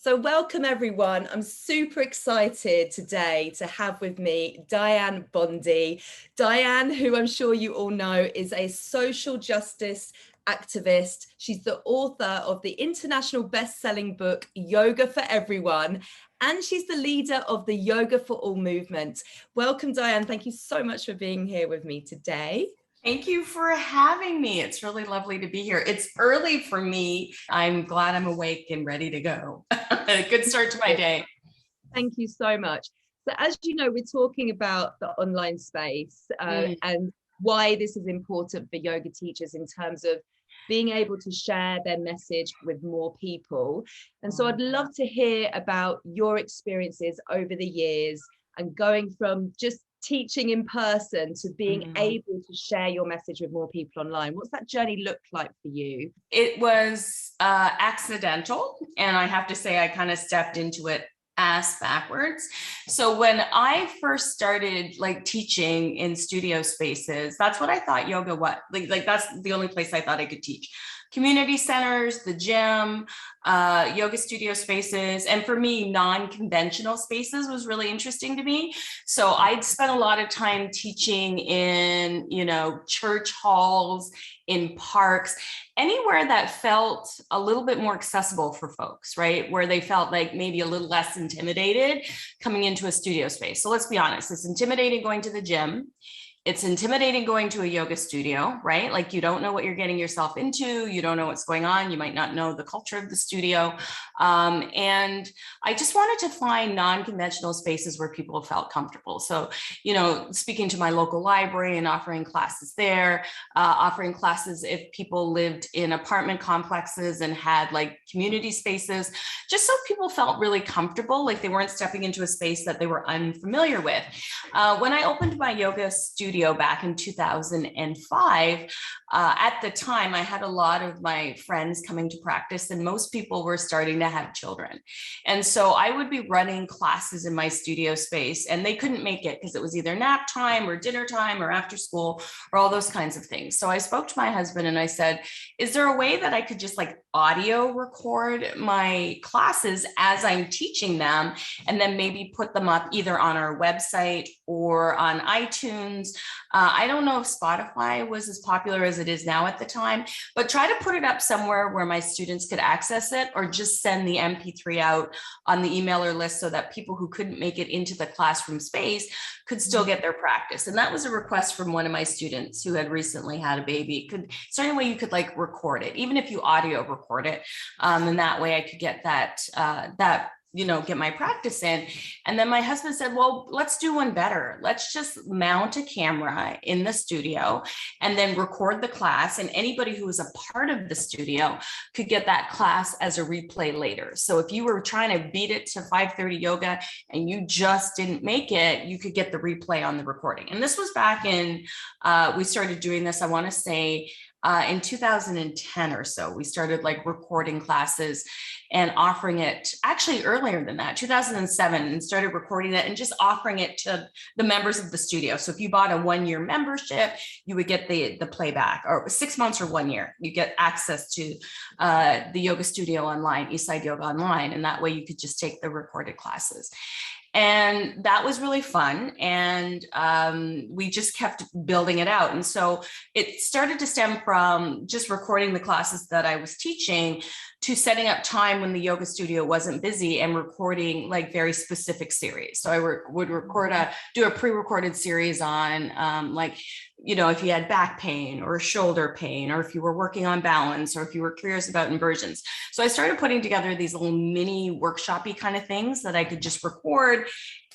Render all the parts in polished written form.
So welcome everyone. I'm super excited today to have with me Dianne Bondy. Dianne, who I'm sure you all know, is a social justice activist. She's the author of the international best-selling book, Yoga for Everyone, and she's the leader of the Yoga for All movement. Welcome, Dianne. Thank you so much for being here with me today. Thank you for having me. It's really lovely to be here. It's early for me. I'm glad I'm awake and ready to go. A good start to my day. Thank you so much. So as you know, we're talking about the online space and why this is important for yoga teachers in terms of being able to share their message with more people. And so I'd love to hear about your experiences over the years and going from just teaching in person to being able to share your message with more people online. What's that journey look like for you? It was accidental, and I have to say I kind of stepped into it ass backwards. So when I first started teaching in studio spaces, that's what I thought yoga was. Like that's the only place I thought I could teach. Community centers, the gym, yoga studio spaces. And for me, non-conventional spaces was really interesting to me. So I'd spent a lot of time teaching in, church halls, in parks, anywhere that felt a little bit more accessible for folks, right? Where they felt like maybe a little less intimidated coming into a studio space. So let's be honest, it's intimidating going to the gym. It's intimidating going to a yoga studio, right? Like you don't know what you're getting yourself into. You don't know what's going on. You might not know the culture of the studio. And I just wanted to find non-conventional spaces where people felt comfortable. So, speaking to my local library and offering classes there, offering classes if people lived in apartment complexes and had community spaces, just so people felt really comfortable, like they weren't stepping into a space that they were unfamiliar with. When I opened my yoga studio back in 2005, at the time I had a lot of my friends coming to practice, and most people were starting to have children. And so I would be running classes in my studio space, and they couldn't make it because it was either nap time or dinner time or after school or all those kinds of things. So I spoke to my husband and I said, is there a way that I could just audio record my classes as I'm teaching them, and then maybe put them up either on our website or on iTunes? I don't know if Spotify was as popular as it is now at the time, but try to put it up somewhere where my students could access it, or just send the MP3 out on the emailer list so that people who couldn't make it into the classroom space could still get their practice. And that was a request from one of my students who had recently had a baby. Is there any way you could record it, even if you audio record it? And that way I could get that get my practice in. And then my husband said, well, let's do one better. Let's just mount a camera in the studio and then record the class. And anybody who was a part of the studio could get that class as a replay later. So if you were trying to beat it to 5:30 yoga and you just didn't make it, you could get the replay on the recording. And this was back in, we started doing this, I want to say, in 2010 or so. We started recording classes and offering it, actually earlier than that, 2007, and started recording it and just offering it to the members of the studio. So if you bought a 1-year membership, you would get the playback, or 6 months or 1 year, you get access to the yoga studio online, Eastside Yoga Online. And that way you could just take the recorded classes. And that was really fun. And we just kept building it out. And so it started to stem from just recording the classes that I was teaching to setting up time when the yoga studio wasn't busy and recording very specific series. So I would do a pre-recorded series on if you had back pain or shoulder pain, or if you were working on balance, or if you were curious about inversions. So I started putting together these little mini workshop-y kind of things that I could just record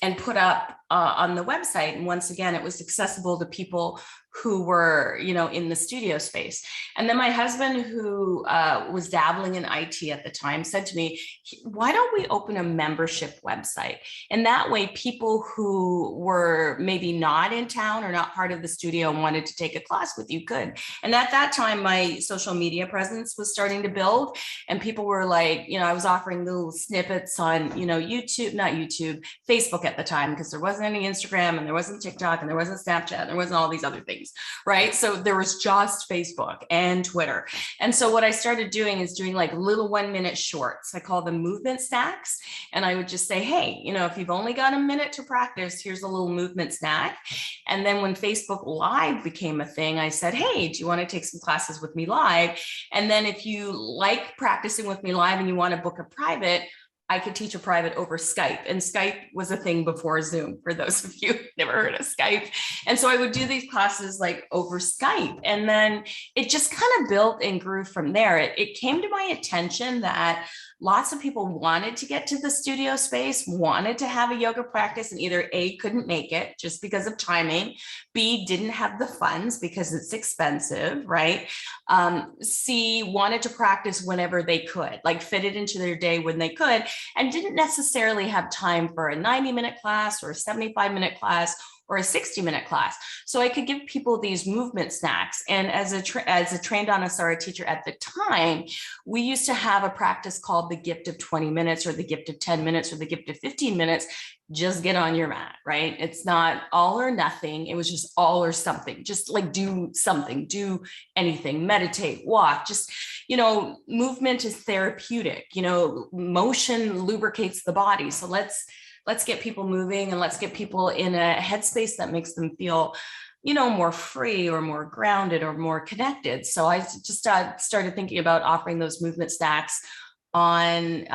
and put up on the website. And once again, it was accessible to people who were, in the studio space. And then my husband, who was dabbling in IT at the time, said to me, why don't we open a membership website? And that way people who were maybe not in town or not part of the studio and wanted to take a class with you could. And at that time, my social media presence was starting to build, and people were I was offering little snippets on, Facebook at the time, because there wasn't any Instagram and there wasn't TikTok and there wasn't Snapchat and there wasn't all these other things. emojis, right? So there was just Facebook and Twitter. And so what I started doing is doing like little 1-minute shorts. I call them movement snacks. And I would just say, hey, if you've only got a minute to practice, here's a little movement snack. And then when Facebook Live became a thing, I said, hey, do you want to take some classes with me live? And then if you like practicing with me live and you want to book a private, I could teach a private over Skype. And Skype was a thing before Zoom, for those of you who've never heard of Skype. And so I would do these classes like over Skype. And then it just kind of built and grew from there. It came to my attention that lots of people wanted to get to the studio space, wanted to have a yoga practice, and either A, couldn't make it just because of timing, B, didn't have the funds because it's expensive, right? C, wanted to practice whenever they could, like fit it into their day when they could, and didn't necessarily have time for a 90-minute class or a 75-minute class or a 60-minute class. So I could give people these movement snacks. And as a trained Anusara teacher at the time, we used to have a practice called the gift of 20 minutes or the gift of 10 minutes or the gift of 15 minutes. Just get on your mat, right? It's not all or nothing. It was just all or something. Just like do something, do anything, meditate, walk, just, movement is therapeutic, motion lubricates the body. So let's get people moving and let's get people in a headspace that makes them feel, more free or more grounded or more connected. So I just started thinking about offering those movement snacks on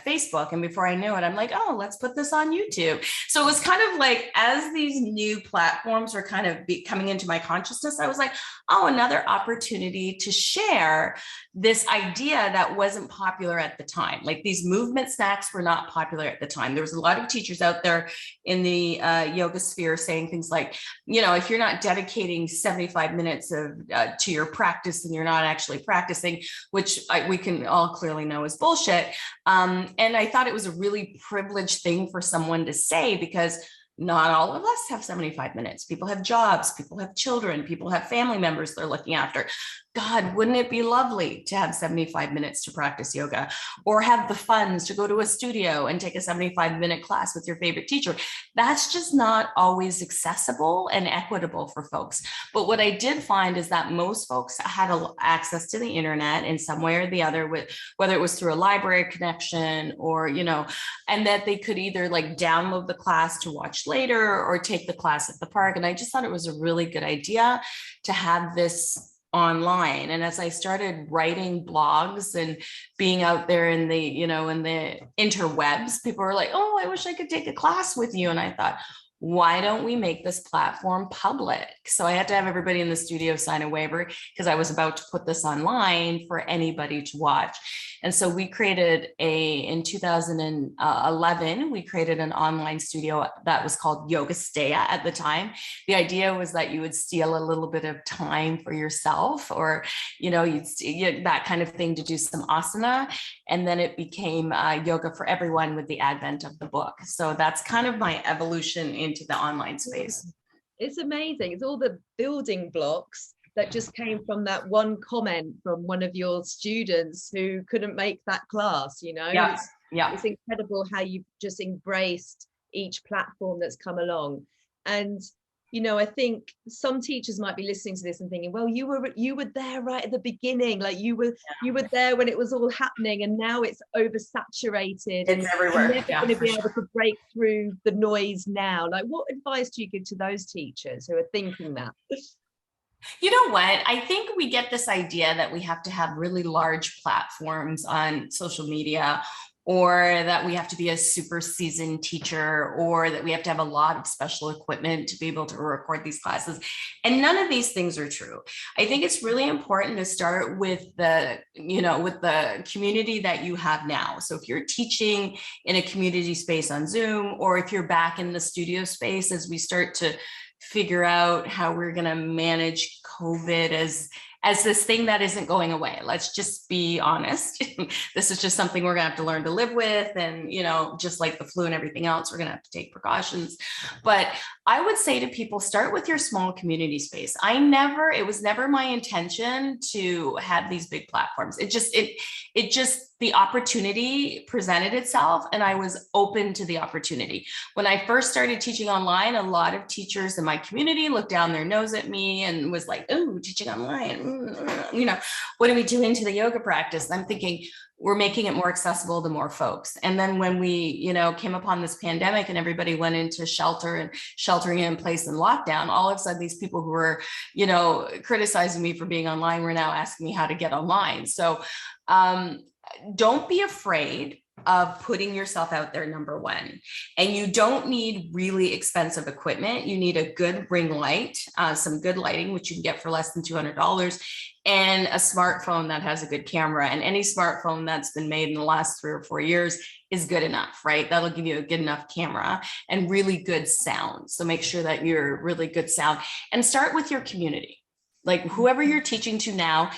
Facebook. And before I knew it, I'm like, oh, let's put this on YouTube. So it was kind of like, as these new platforms were kind of coming into my consciousness, I was like, oh, another opportunity to share this idea that wasn't popular at the time. Like these movement snacks were not popular at the time. There was a lot of teachers out there in the yoga sphere saying things like, if you're not dedicating 75 minutes to your practice and you're not actually practicing, which we can all clearly know is bullshit. And I thought it was a really privileged thing for someone to say, because not all of us have 75 minutes. People have jobs, people have children, people have family members they're looking after. God, wouldn't it be lovely to have 75 minutes to practice yoga, or have the funds to go to a studio and take a 75-minute class with your favorite teacher? That's just not always accessible and equitable for folks. But what I did find is that most folks had access to the internet in some way or the other, whether it was through a library connection or, and that they could either like download the class to watch later or take the class at the park. And I just thought it was a really good idea to have this online. And as I started writing blogs and being out there in the, in the interwebs, people were like, oh, I wish I could take a class with you. And I thought, why don't we make this platform public? So I had to have everybody in the studio sign a waiver because I was about to put this online for anybody to watch. And so we created in 2011, we created an online studio that was called Yoga Steya at the time. The idea was that you would steal a little bit of time for yourself, or, that kind of thing, to do some asana. And then it became Yoga for Everyone with the advent of the book. So that's kind of my evolution into the online space. It's amazing. It's all the building blocks that just came from that one comment from one of your students who couldn't make that class, Yeah. It's incredible how you've just embraced each platform that's come along. And I think some teachers might be listening to this and thinking, well, you were there right at the beginning, like you were there when it was all happening, and now it's oversaturated. It's everywhere. You're never going to be able to break through the noise now. Like, what advice do you give to those teachers who are thinking that? You know what? I think we get this idea that we have to have really large platforms on social media, or that we have to be a super seasoned teacher, or that we have to have a lot of special equipment to be able to record these classes. And none of these things are true. I think it's really important to start with the community that you have now. So if you're teaching in a community space on Zoom, or if you're back in the studio space as we start to figure out how we're going to manage COVID as this thing that isn't going away. Let's just be honest. This is just something we're gonna have to learn to live with. And, just like the flu and everything else, we're gonna have to take precautions. But I would say to people, start with your small community space. It was never my intention to have these big platforms. It just the opportunity presented itself and I was open to the opportunity. When I first started teaching online, a lot of teachers in my community looked down their nose at me and was like, oh, teaching online, what are we doing to the yoga practice? And I'm thinking, we're making it more accessible to more folks. And then when we, came upon this pandemic and everybody went into shelter and sheltering in place and lockdown, all of a sudden these people who were, criticizing me for being online were now asking me how to get online. So don't be afraid of putting yourself out there, number one. And you don't need really expensive equipment. You need a good ring light, some good lighting, which you can get for less than $200, and a smartphone that has a good camera. And any smartphone that's been made in the last 3 or 4 years is good enough, right? That'll give you a good enough camera and really good sound. So make sure that you're really good sound, and start with your community. Like whoever you're teaching to now,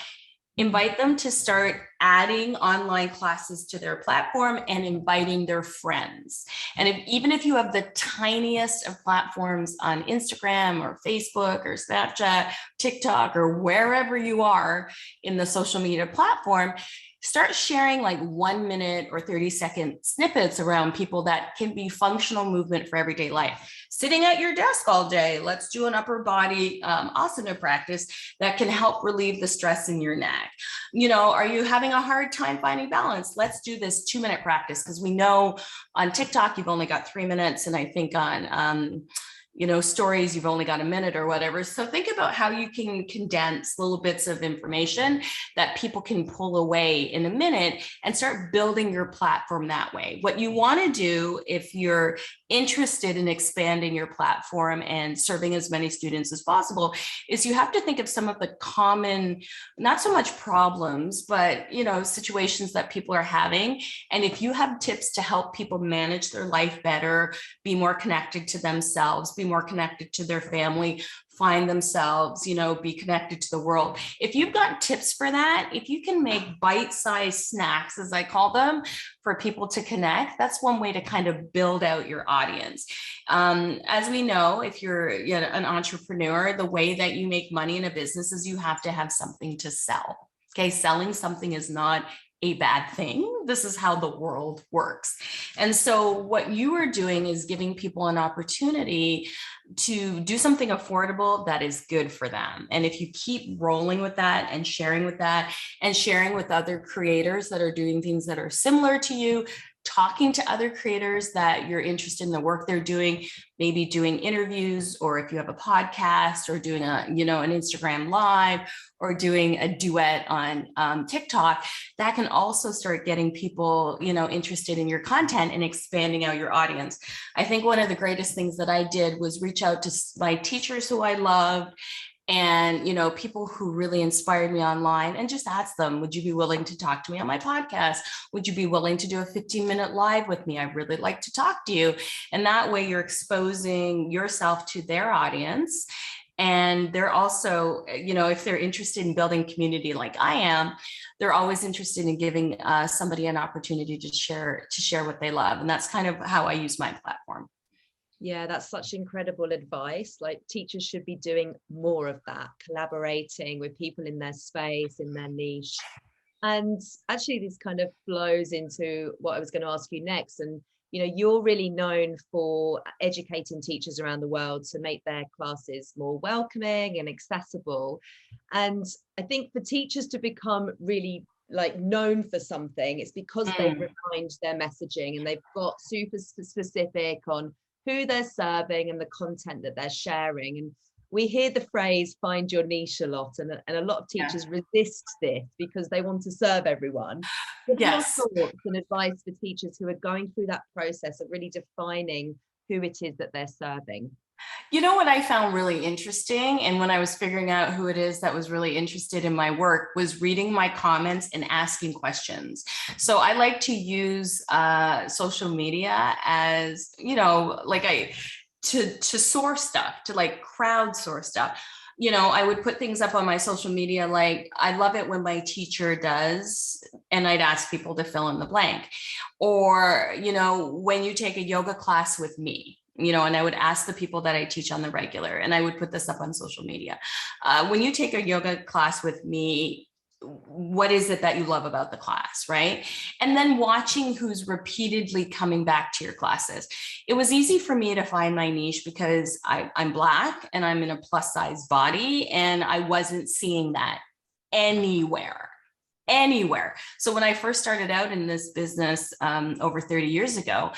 invite them to start adding online classes to their platform and inviting their friends. And even if you have the tiniest of platforms on Instagram or Facebook or Snapchat, TikTok, or wherever you are in the social media platform, start sharing like 1 minute or 30-second snippets around people that can be functional movement for everyday life. Sitting at your desk all day, let's do an upper body asana practice that can help relieve the stress in your neck. Are you having a hard time finding balance? Let's do this 2-minute practice, because we know on TikTok, you've only got 3 minutes. And I think on stories, you've only got a minute or whatever. So think about how you can condense little bits of information that people can pull away in a minute and start building your platform that way. What you want to do if you're interested in expanding your platform and serving as many students as possible is you have to think of some of the common, not so much problems, but situations that people are having. And if you have tips to help people manage their life better, be more connected to themselves, be more connected to their family, find themselves, be connected to the world. If you've got tips for that, if you can make bite-sized snacks, as I call them, for people to connect, that's one way to kind of build out your audience. As we know, if you're an entrepreneur, the way that you make money in a business is you have to have something to sell. Okay, selling something is not a bad thing. This is how the world works. And so what you are doing is giving people an opportunity to do something affordable that is good for them. And if you keep rolling with that and sharing with other creators that are doing things that are similar to you, talking to other creators that you're interested in the work they're doing, maybe doing interviews, or if you have a podcast, or doing an Instagram live, or doing a duet on TikTok, that can also start getting people, interested in your content and expanding out your audience. I think one of the greatest things that I did was reach out to my teachers who I loved, and, people who really inspired me online, and just ask them, would you be willing to talk to me on my podcast? Would you be willing to do a 15-minute live with me? I'd really like to talk to you. And that way you're exposing yourself to their audience. And they're also, if they're interested in building community like I am, they're always interested in giving somebody an opportunity to share what they love. And that's kind of how I use my platform. Yeah, that's such incredible advice. Like, teachers should be doing more of that, collaborating with people in their space, in their niche. And actually, this kind of flows into what I was going to ask you next. And, you're really known for educating teachers around the world to make their classes more welcoming and accessible. And I think for teachers to become really known for something, it's because they've refined their messaging and they've got super specific on who they're serving and the content that they're sharing. And we hear the phrase find your niche a lot, and a lot of teachers resist this because they want to serve everyone. Yes. What are your thoughts and advice for teachers who are going through that process of really defining who it is that they're serving? What I found really interesting, and when I was figuring out who it is that was really interested in my work, was reading my comments and asking questions. So I like to use social media as, to source stuff, to crowdsource stuff. I would put things up on my social media, like, I love it when my teacher does, and I'd ask people to fill in the blank. Or, when you take a yoga class with me, and I would ask the people that I teach on the regular, and I would put this up on social media. When you take a yoga class with me, what is it that you love about the class, right? And then watching who's repeatedly coming back to your classes. It was easy for me to find my niche because I'm Black and I'm in a plus size body, and I wasn't seeing that anywhere. So when I first started out in this business over 30 years ago,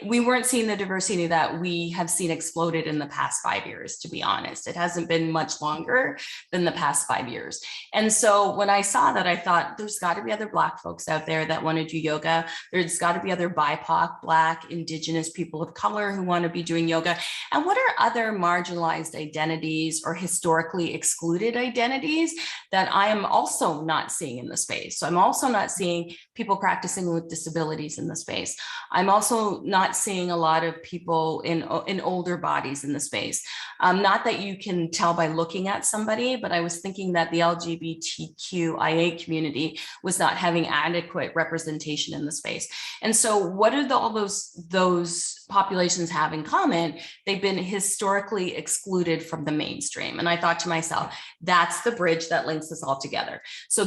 we weren't seeing the diversity that we have seen exploded in the past 5 years, to be honest. It hasn't been much longer than the past 5 years. And so when I saw that, I thought there's got to be other Black folks out there that want to do yoga. There's got to be other BIPOC, Black, Indigenous people of color who want to be doing yoga. And what are other marginalized identities or historically excluded identities that I am also not seeing in the space? So I'm also not seeing people practicing with disabilities in the space. I'm also not seeing a lot of people in older bodies in the space. Not that you can tell by looking at somebody, but I was thinking that the LGBTQIA community was not having adequate representation in the space. And so what do all those populations have in common? They've been historically excluded from the mainstream. And I thought to myself, that's the bridge that links us all together. So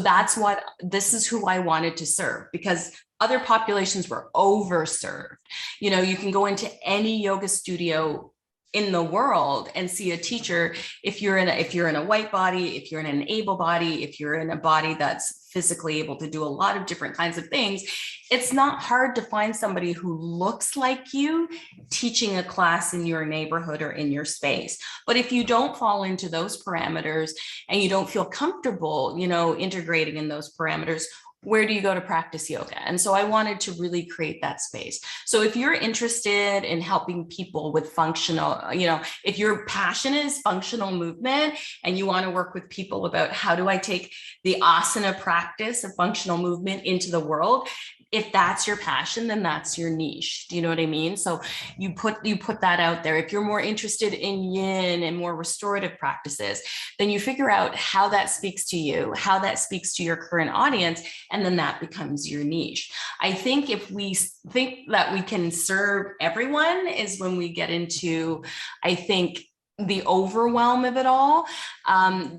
this is who I wanted to serve, because other populations were overserved. You know, you can go into any yoga studio in the world and see a teacher. If you're in a white body, if you're in an able body, if you're in a body that's physically able to do a lot of different kinds of things, it's not hard to find somebody who looks like you teaching a class in your neighborhood or in your space. But if you don't fall into those parameters and you don't feel comfortable, you know, integrating in those parameters, where do you go to practice yoga? And so I wanted to really create that space. So if you're interested in helping people with functional, you know, if your passion is functional movement and you want to work with people about how do I take the asana practice of functional movement into the world, if that's your passion, then that's your niche. Do you know what I mean? So you put that out there. If you're more interested in yin and more restorative practices, then you figure out how that speaks to you, how that speaks to your current audience, and then that becomes your niche. I think if we think that we can serve everyone is when we get into, I think, the overwhelm of it all.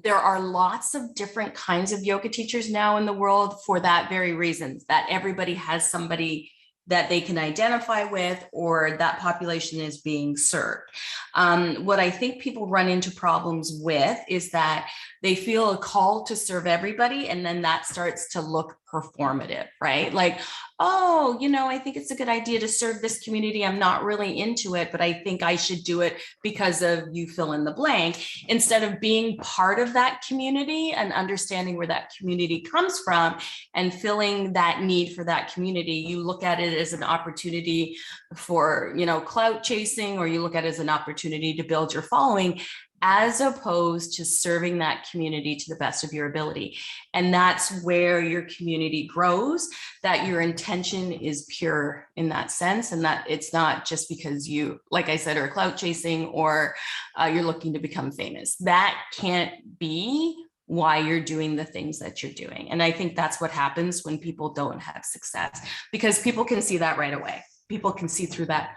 There are lots of different kinds of yoga teachers now in the world for that very reason, that everybody has somebody that they can identify with, or that population is being served. What I think people run into problems with is that they feel a call to serve everybody, and then that starts to look performative, right? Like, oh, you know, I think it's a good idea to serve this community. I'm not really into it, but I think I should do it because of you fill in the blank. Instead of being part of that community and understanding where that community comes from and filling that need for that community, you look at it as an opportunity for, you know, clout chasing, or you look at it as an opportunity to build your following, as opposed to serving that community to the best of your ability. And that's where your community grows, that your intention is pure in that sense, and that it's not just because you, like I said, are clout chasing or you're looking to become famous. That can't be why you're doing the things that you're doing. And I think that's what happens when people don't have success, because people can see that right away. People can see through that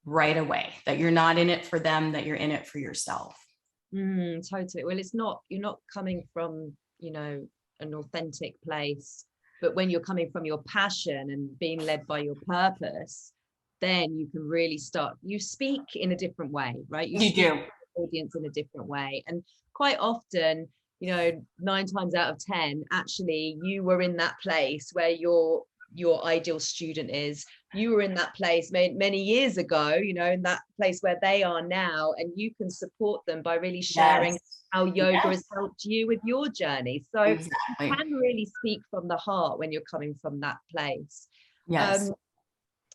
right away, that you're not in it for them, that you're in it for yourself. Totally. Well, you're not coming from, you know, an authentic place, but when you're coming from your passion and being led by your purpose, then you can really you speak in a different way, right? You do. To the audience in a different way. And quite often, you know, 9 times out of 10, actually, you were in that place where your ideal student is. You were in that place many years ago, you know, in that place where they are now, and you can support them by really sharing how yoga has helped you with your journey. So you can really speak from the heart when you're coming from that place.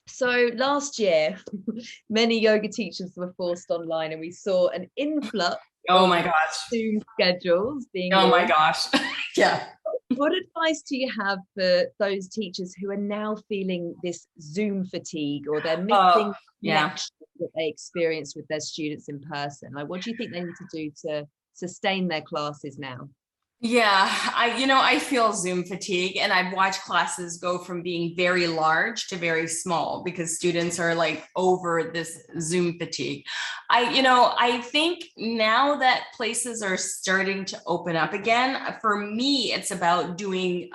So last year, many yoga teachers were forced online, and we saw an influx of Zoom schedules being Yeah. What advice do you have for those teachers who are now feeling this Zoom fatigue, or they're missing connection that they experience with their students in person? Like, what do you think they need to do to sustain their classes now? Yeah, I feel Zoom fatigue, and I've watched classes go from being very large to very small because students are like over this Zoom fatigue. I think now that places are starting to open up again, for me, it's about doing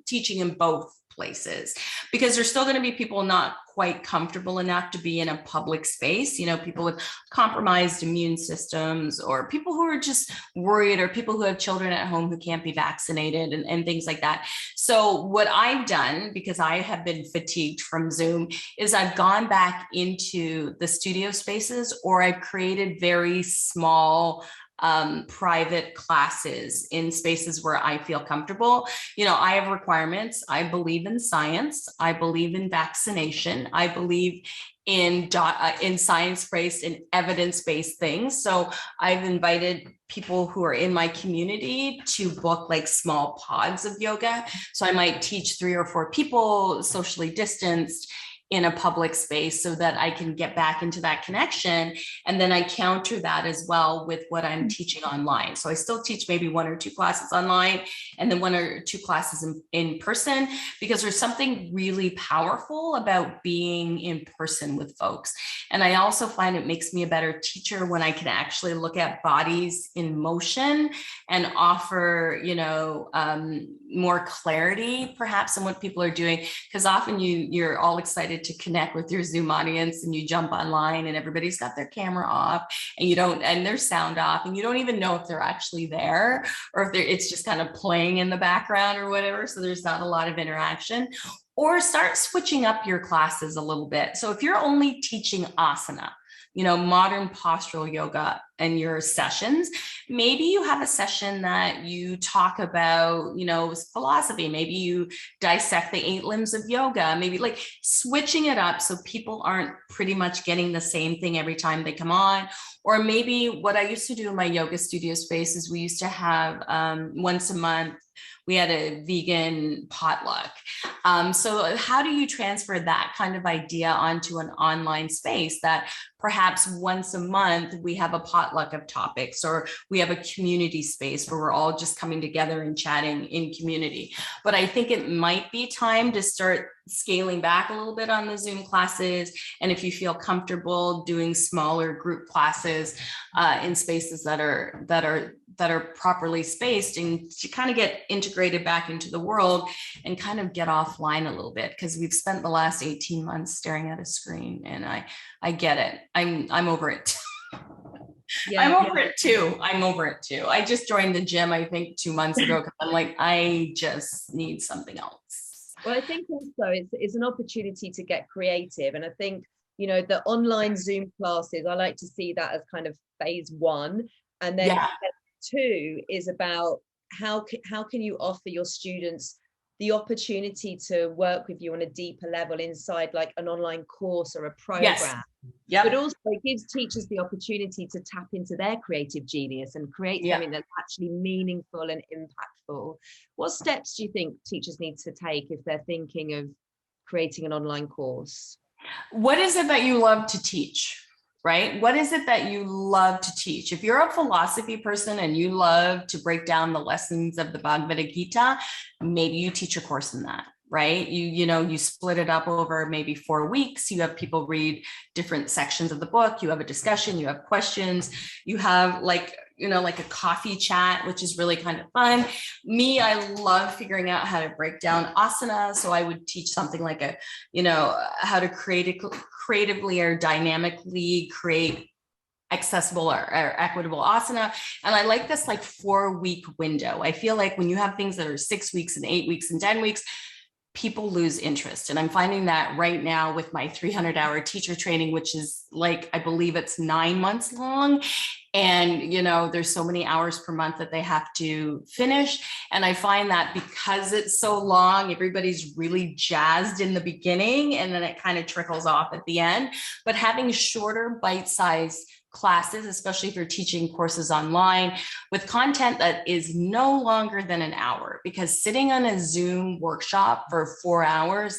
teaching in both places, because there's still going to be people not quite comfortable enough to be in a public space, people with compromised immune systems, or people who are just worried, or people who have children at home who can't be vaccinated, and things like that. So what I've done, because I have been fatigued from Zoom, is I've gone back into the studio spaces, or I've created very small private classes in spaces where I feel comfortable. I have requirements. I believe in science. I believe in vaccination. I believe in science-based and evidence-based things. So I've invited people who are in my community to book like small pods of yoga. So I might teach 3 or 4 people socially distanced in a public space, so that I can get back into that connection. And then I counter that as well with what I'm teaching online. So I still teach maybe 1 or 2 classes online, and then 1 or 2 classes in person, because there's something really powerful about being in person with folks. And I also find it makes me a better teacher when I can actually look at bodies in motion and offer, more clarity perhaps on what people are doing. Because often you're all excited to connect with your Zoom audience, and you jump online and everybody's got their camera off, and their sound off, and you don't even know if they're actually there, or if it's just kind of playing in the background or whatever. So there's not a lot of interaction. Or start switching up your classes a little bit. So if you're only teaching asana, modern postural yoga and your sessions, maybe you have a session that you talk about, philosophy. Maybe you dissect the 8 limbs of yoga, maybe like switching it up so people aren't pretty much getting the same thing every time they come on. Or maybe what I used to do in my yoga studio space is we used to have once a month, we had a vegan potluck. So how do you transfer that kind of idea onto an online space, that perhaps once a month we have a potluck of topics, or we have a community space where we're all just coming together and chatting in community? But I think it might be time to start scaling back a little bit on the Zoom classes. And if you feel comfortable doing smaller group classes in spaces that are properly spaced, and to kind of get integrated back into the world and kind of get offline a little bit, because we've spent the last 18 months staring at a screen, and I get it. I'm over it. Yeah, I'm over it too. I just joined the gym, I think 2 months ago, because I'm like, I just need something else. Well, I think also it's an opportunity to get creative. And I think, the online Zoom classes, I like to see that as kind of phase 1. And then phase 2 is about how can you offer your students the opportunity to work with you on a deeper level inside like an online course or a program. Yes. Yep. But also it gives teachers the opportunity to tap into their creative genius and create something that's actually meaningful and impactful. What steps do you think teachers need to take if they're thinking of creating an online course? What is it that you love to teach? Right? What is it that you love to teach? If you're a philosophy person and you love to break down the lessons of the Bhagavad Gita, maybe you teach a course in that, right? You split it up over maybe 4 weeks. You have people read different sections of the book. You have a discussion, you have questions, you have like a coffee chat, which is really kind of fun. Me, I love figuring out how to break down asana. So I would teach something like how to creatively or dynamically create accessible or equitable asana. And I like this like 4-week window. I feel like when you have things that are 6 weeks and 8 weeks and 10 weeks, people lose interest. And I'm finding that right now with my 300-hour teacher training, which is like, I believe it's 9 months long. And, there's so many hours per month that they have to finish. And I find that because it's so long, everybody's really jazzed in the beginning, and then it kind of trickles off at the end. But having shorter bite-sized classes, especially if you're teaching courses online with content that is no longer than an hour, because sitting on a Zoom workshop for 4 hours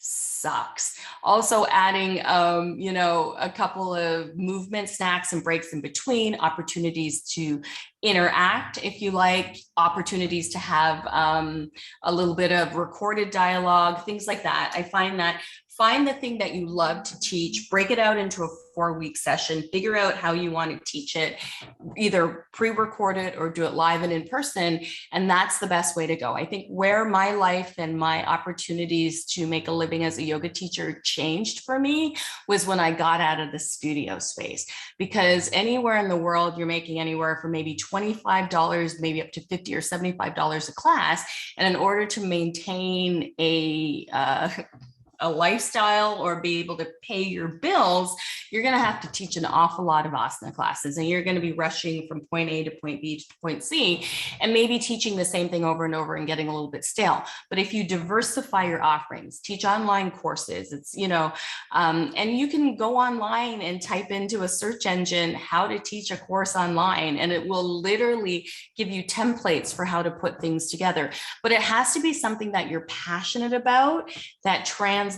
sucks. Also adding, a couple of movement snacks and breaks in between, opportunities to interact, if you like, opportunities to have a little bit of recorded dialogue, things like that. I find the thing that you love to teach, break it out into a 4-week session, figure out how you want to teach it, either pre-record it or do it live and in person. And that's the best way to go. I think where my life and my opportunities to make a living as a yoga teacher changed for me was when I got out of the studio space, because anywhere in the world, you're making anywhere from maybe $25, maybe up to $50 or $75 a class. And in order to maintain a lifestyle or be able to pay your bills, you're going to have to teach an awful lot of asana classes, and you're going to be rushing from point A to point B to point C, and maybe teaching the same thing over and over and getting a little bit stale. But if you diversify your offerings, teach online courses, it's, and you can go online and type into a search engine how to teach a course online, and it will literally give you templates for how to put things together. But it has to be something that you're passionate about, that translates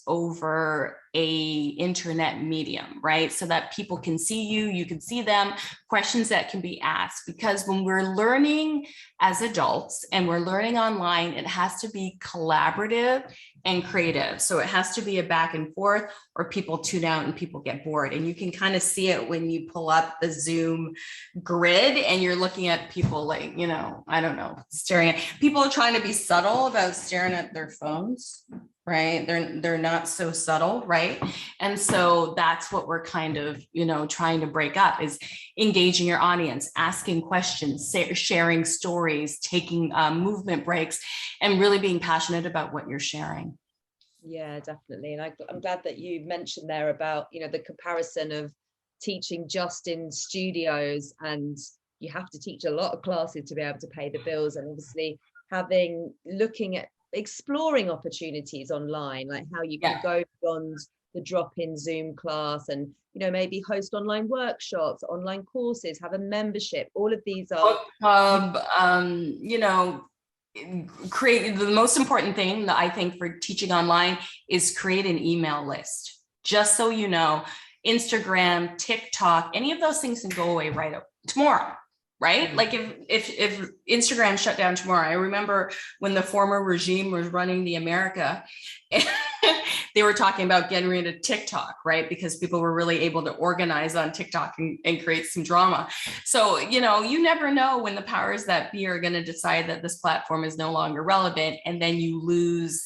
over a internet medium, right? So that people can see you, you can see them, questions that can be asked. Because when we're learning as adults and we're learning online, it has to be collaborative and creative. So it has to be a back and forth, or people tune out and people get bored. And you can kind of see it when you pull up the Zoom grid and you're looking at people like, I don't know, staring at people are trying to be subtle about staring at their phones. Right. They're not so subtle. Right. And so that's what we're kind of, trying to break up, is engaging your audience, asking questions, sharing stories, taking movement breaks, and really being passionate about what you're sharing. Yeah, definitely. And I'm glad that you mentioned there about, the comparison of teaching just in studios, and you have to teach a lot of classes to be able to pay the bills, and obviously looking at exploring opportunities online, like how you can go beyond the drop-in Zoom class, and maybe host online workshops, online courses, have a membership. All of these are book club, create the most important thing that I think for teaching online is create an email list. Just so you know, Instagram, TikTok, any of those things can go away right up tomorrow. Right? Like if Instagram shut down tomorrow, I remember when the former regime was running the America, they were talking about getting rid of TikTok, right? Because people were really able to organize on TikTok and create some drama. So, you never know when the powers that be are going to decide that this platform is no longer relevant, and then you lose,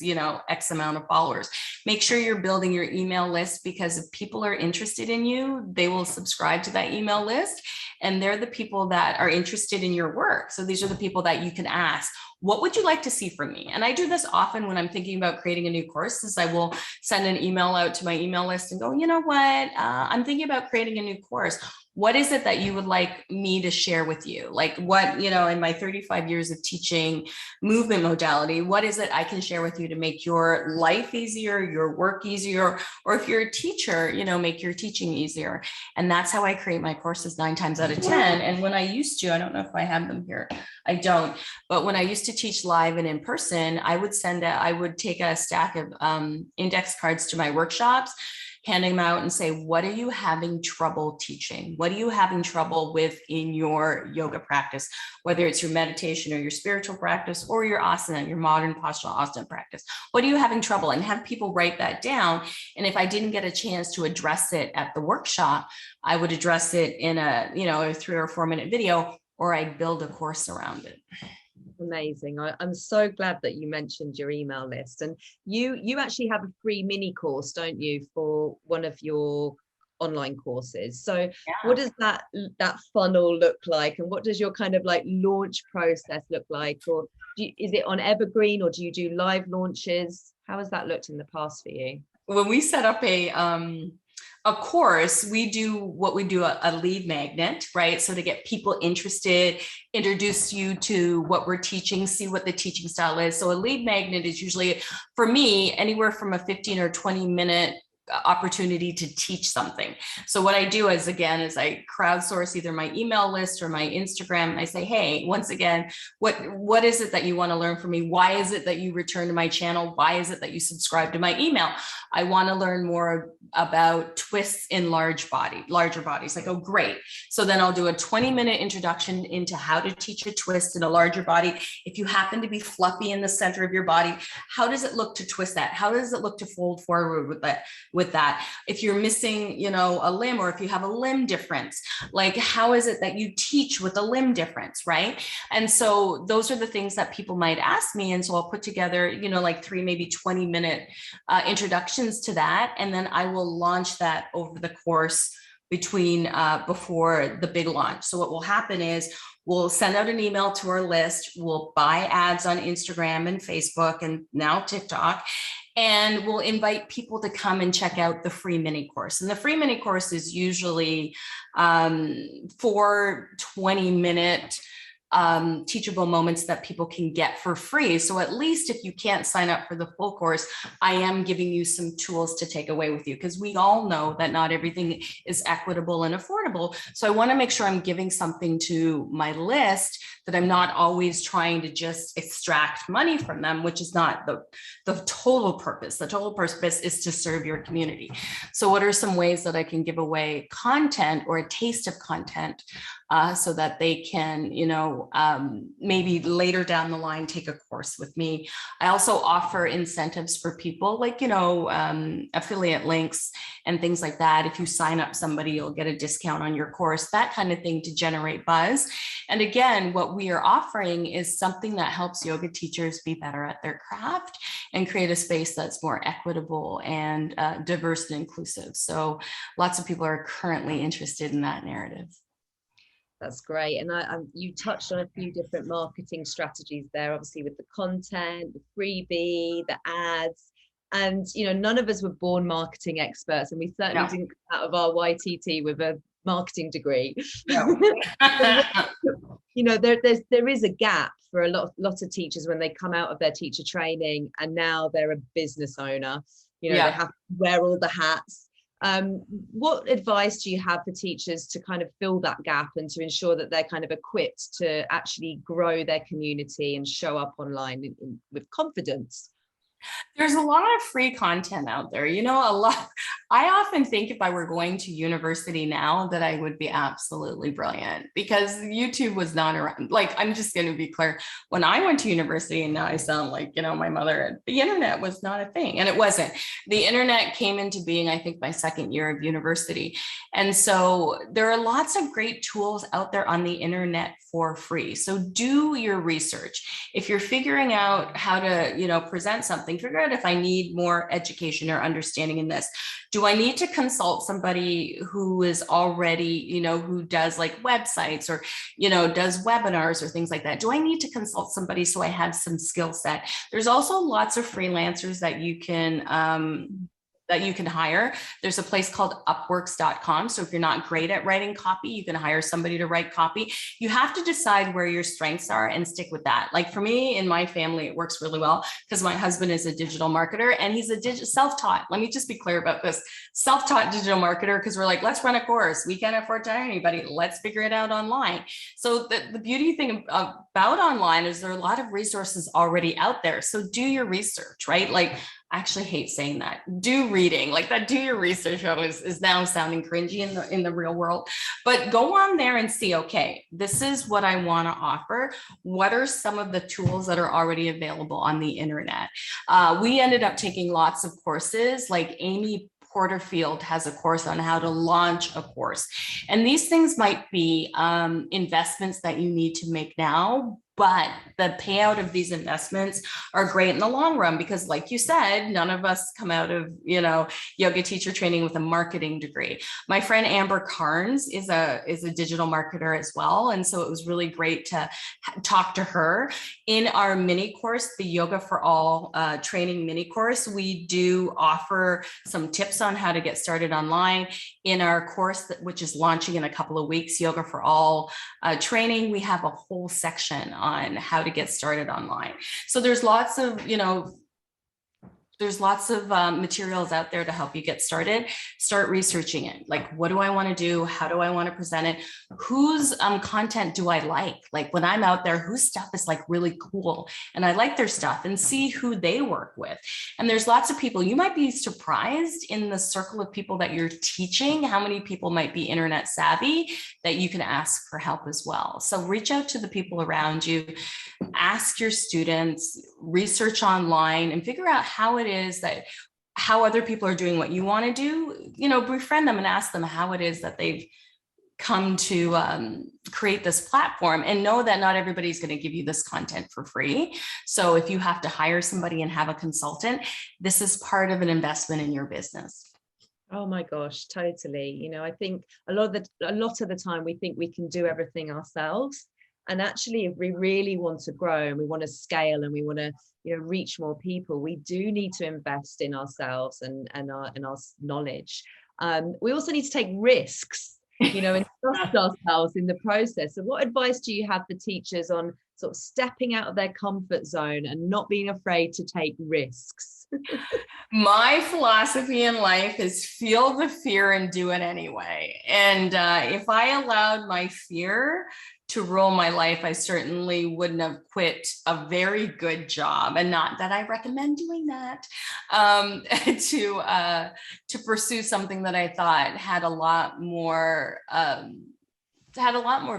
X amount of followers. Make sure you're building your email list, because if people are interested in you, they will subscribe to that email list. And they're the people that are interested in your work. So these are the people that you can ask, what would you like to see from me? And I do this often when I'm thinking about creating a new course, is I will send an email out to my email list and go, you know what, I'm thinking about creating a new course. What is it that you would like me to share with you? Like what, in my 35 years of teaching movement modality, what is it I can share with you to make your life easier, your work easier, or if you're a teacher, make your teaching easier. And that's how I create my courses 9 times out of 10. And when I used to, I don't know if I have them here, I don't, but when I used to teach live and in person, I would take a stack of index cards to my workshops, handing them out and say, what are you having trouble teaching? What are you having trouble with in your yoga practice? Whether it's your meditation or your spiritual practice or your asana, your modern postural asana practice. What are you having trouble? And have people write that down. And if I didn't get a chance to address it at the workshop, I would address it in a 3 or 4 minute video, or I'd build a course around it. Amazing. I'm so glad that you mentioned your email list, and you actually have a free mini course, don't you, for one of your online courses? So what does that funnel look like, and what does your kind of like launch process look like? Or is it on evergreen, or do you do live launches? How has that looked in the past for you? When we set up a course, we do a lead magnet, right? So to get people interested, introduce you to what we're teaching, see what the teaching style is. So a lead magnet is usually, for me, anywhere from a 15 or 20 minute opportunity to teach something. So what I do is, again, is I crowdsource either my email list or my Instagram. And I say, hey, once again, what is it that you want to learn from me? Why is it that you return to my channel? Why is it that you subscribe to my email? I want to learn more about twists in larger bodies. Like, oh, great. So then I'll do a 20-minute introduction into how to teach a twist in a larger body. If you happen to be fluffy in the center of your body, how does it look to twist that? How does it look to fold forward with that? If you're missing, a limb, or if you have a limb difference, like, how is it that you teach with a limb difference, right? And so those are the things that people might ask me. And so I'll put together, like 3, maybe 20-minute introductions to that. And then I will launch that over the course before the big launch. So what will happen is we'll send out an email to our list. We'll buy ads on Instagram and Facebook and now TikTok. And we'll invite people to come and check out the free mini course. And the free mini course is usually 4 20-minute teachable moments that people can get for free. So at least if you can't sign up for the full course, I am giving you some tools to take away with you, because we all know that not everything is equitable and affordable. So I want to make sure I'm giving something to my list that I'm not always trying to just extract money from them, which is not the total purpose. The total purpose is to serve your community. So what are some ways that I can give away content or a taste of content so that they can, maybe later down the line, take a course with me. I also offer incentives for people, like, affiliate links and things like that. If you sign up somebody, you'll get a discount on your course, that kind of thing, to generate buzz. And again, what we are offering is something that helps yoga teachers be better at their craft and create a space that's more equitable and diverse and inclusive. So lots of people are currently interested in that narrative. That's great. And you touched on a few different marketing strategies there, obviously with the content, the freebie, the ads. And, none of us were born marketing experts, and we certainly didn't come out of our YTT with a marketing degree. No. There is a gap for a lot of teachers when they come out of their teacher training and now they're a business owner. They have to wear all the hats. What advice do you have for teachers to kind of fill that gap and to ensure that they're kind of equipped to actually grow their community and show up online with confidence? There's a lot of free content out there, a lot. I often think if I were going to university now that I would be absolutely brilliant, because YouTube was not around. Like, I'm just going to be clear. When I went to university, and now I sound like, my mother, the internet was not a thing, and it wasn't. The internet came into being, I think, my second year of university. And so there are lots of great tools out there on the internet for free. So do your research. If you're figuring out how to, present something, figure out if I need more education or understanding in this. Do I need to consult somebody who is already, who does like websites or, does webinars or things like that? Do I need to consult somebody so I have some skill set? There's also lots of freelancers that you can hire. There's a place called upworks.com. So if you're not great at writing copy, you can hire somebody to write copy. You have to decide where your strengths are and stick with that. Like for me, in my family, it works really well because my husband is a digital marketer and he's a self-taught. Let me just be clear about this. Self-taught digital marketer, because we're like, let's run a course. We can't afford to hire anybody. Let's figure it out online. So the beauty thing about online is there are a lot of resources already out there. So do your research, right? Like, I actually hate saying that. Do reading, like that. Do your research is now sounding cringy in the real world. But go on there and see, okay, this is what I want to offer. What are some of the tools that are already available on the internet? We ended up taking lots of courses, like Amy Porterfield has a course on how to launch a course. And these things might be investments that you need to make now, but the payout of these investments are great in the long run, because like you said, none of us come out of, yoga teacher training with a marketing degree. My friend Amber Carnes is a digital marketer as well. And so it was really great to talk to her. In our mini course, the Yoga for All training mini course, we do offer some tips on how to get started online. In our course, which is launching in a couple of weeks, Yoga for All training, we have a whole section on how to get started online. So there's lots of, there's lots of materials out there to help you get started. Start researching it. Like, what do I want to do? How do I want to present it? Whose content do I like? Like when I'm out there, whose stuff is like really cool and I like their stuff, and see who they work with. And there's lots of people. You might be surprised in the circle of people that you're teaching, how many people might be internet savvy that you can ask for help as well. So reach out to the people around you, ask your students, research online, and figure out how it is that how other people are doing what you want to do. You know, befriend them and ask them how it is that they've come to create this platform, and know that not everybody's going to give you this content for free. So if you have to hire somebody and have a consultant, this is part of an investment in your business. Oh my gosh, totally. You know, I think a lot of the time we think we can do everything ourselves. And actually, if we really want to grow and we want to scale and we want to, you know, reach more people, we do need to invest in ourselves and our knowledge. We also need to take risks, you know, and trust ourselves in the process. So what advice do you have for teachers on sort of stepping out of their comfort zone and not being afraid to take risks? My philosophy in life is feel the fear and do it anyway. And if I allowed my fear to rule my life, I certainly wouldn't have quit a very good job, and not that I recommend doing that, to pursue something that I thought had a lot more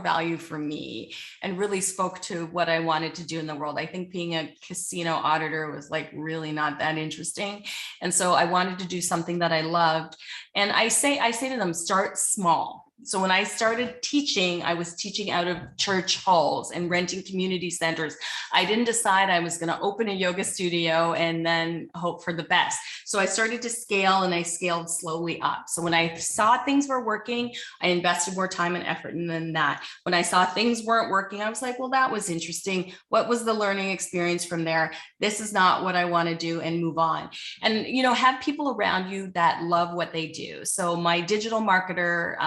value for me and really spoke to what I wanted to do in the world. I think being a casino auditor was like really not that interesting. And so I wanted to do something that I loved. And I say to them, start small. So when I started teaching, I was teaching out of church halls and renting community centers. I didn't decide I was going to open a yoga studio and then hope for the best. So I started to scale, and I scaled slowly up. So when I saw things were working, I invested more time and effort in that. When I saw things weren't working, I was like, well, that was interesting. What was the learning experience from there? This is not what I want to do, and move on. And, you know, have people around you that love what they do. So my digital marketer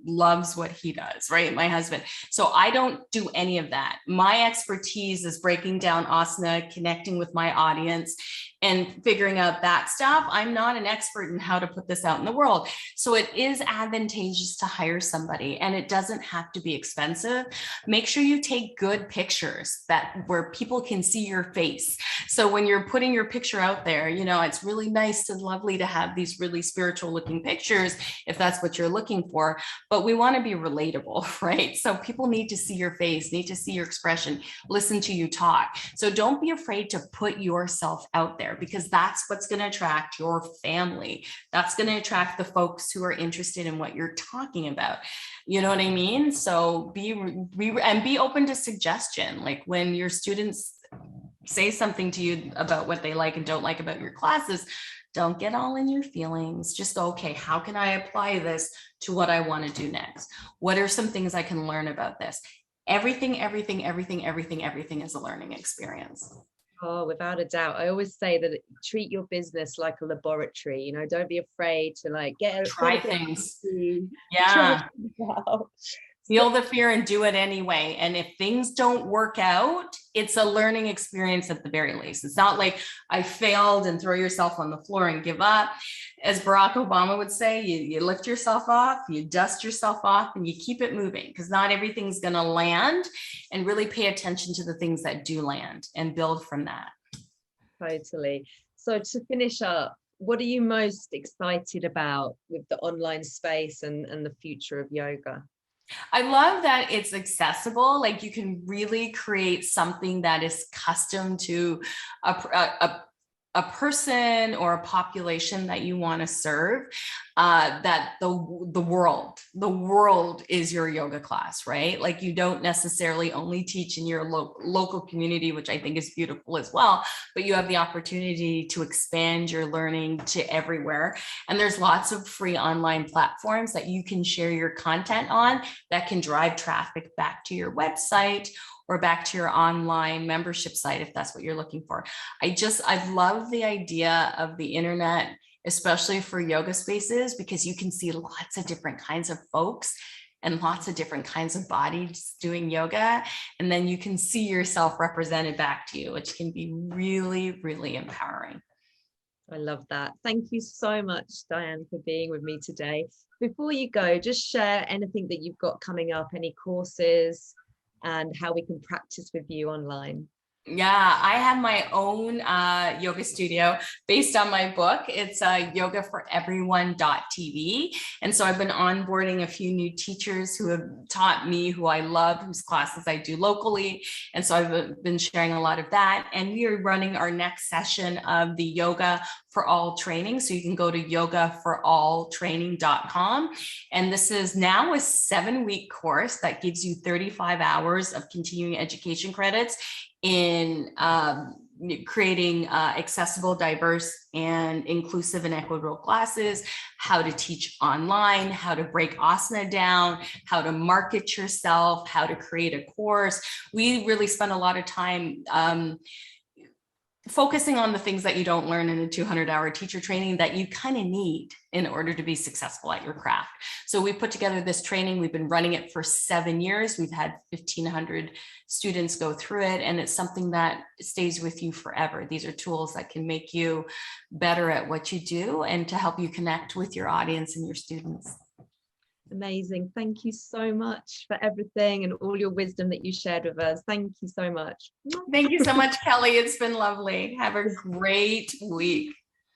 loves what he does, right? My husband. So I don't do any of that. My expertise is breaking down asana, connecting with my audience, and figuring out that stuff. I'm not an expert in how to put this out in the world. So it is advantageous to hire somebody, and it doesn't have to be expensive. Make sure you take good pictures where people can see your face. So when you're putting your picture out there, you know, it's really nice and lovely to have these really spiritual looking pictures if that's what you're looking for, but we want to be relatable, right? So people need to see your face, need to see your expression, listen to you talk. So don't be afraid to put yourself out there, because that's what's going to attract your family. That's going to attract the folks who are interested in what you're talking about. You know what I mean? So be open to suggestion. Like when your students say something to you about what they like and don't like about your classes, don't get all in your feelings. Just go, okay, how can I apply this to what I want to do next? What are some things I can learn about this? Everything is a learning experience. Oh, without a doubt. I always say that treat your business like a laboratory. You know, don't be afraid to like try things. Try Yeah. things out. Feel the fear and do it anyway. And if things don't work out, it's a learning experience at the very least. It's not like I failed and throw yourself on the floor and give up. As Barack Obama would say, you lift yourself off, you dust yourself off, and you keep it moving, because not everything's going to land, and really pay attention to the things that do land and build from that. Totally. So to finish up, what are you most excited about with the online space and the future of yoga? I love that it's accessible. Like you can really create something that is custom to a person or a population that you want to serve, that the world is your yoga class, right? Like you don't necessarily only teach in your local community, which I think is beautiful as well, but you have the opportunity to expand your learning to everywhere. And there's lots of free online platforms that you can share your content on that can drive traffic back to your website or back to your online membership site, if that's what you're looking for. I love the idea of the internet, especially for yoga spaces, because you can see lots of different kinds of folks and lots of different kinds of bodies doing yoga. And then you can see yourself represented back to you, which can be really, really empowering. I love that. Thank you so much, Dianne, for being with me today. Before you go, just share anything that you've got coming up, any courses, and how we can practice with you online. Yeah, I have my own yoga studio based on my book. It's yogaforeveryone.tv. And so I've been onboarding a few new teachers who have taught me, who I love, whose classes I do locally. And so I've been sharing a lot of that. And we are running our next session of the Yoga for All training. So you can go to yogaforalltraining.com. And this is now a 7-week course that gives you 35 hours of continuing education credits in creating accessible, diverse, and inclusive and equitable classes, how to teach online, how to break asana down, how to market yourself, how to create a course. We really spend a lot of time focusing on the things that you don't learn in a 200-hour teacher training that you kind of need in order to be successful at your craft. So we put together this training. We've been running it for 7 years. We've had 1,500 students go through it, and it's something that stays with you forever. These are tools that can make you better at what you do and to help you connect with your audience and your students. Amazing. Thank you so much for everything and all your wisdom that you shared with us. Thank you so much. Thank you so much, Kelly. It's been lovely. Have a great week.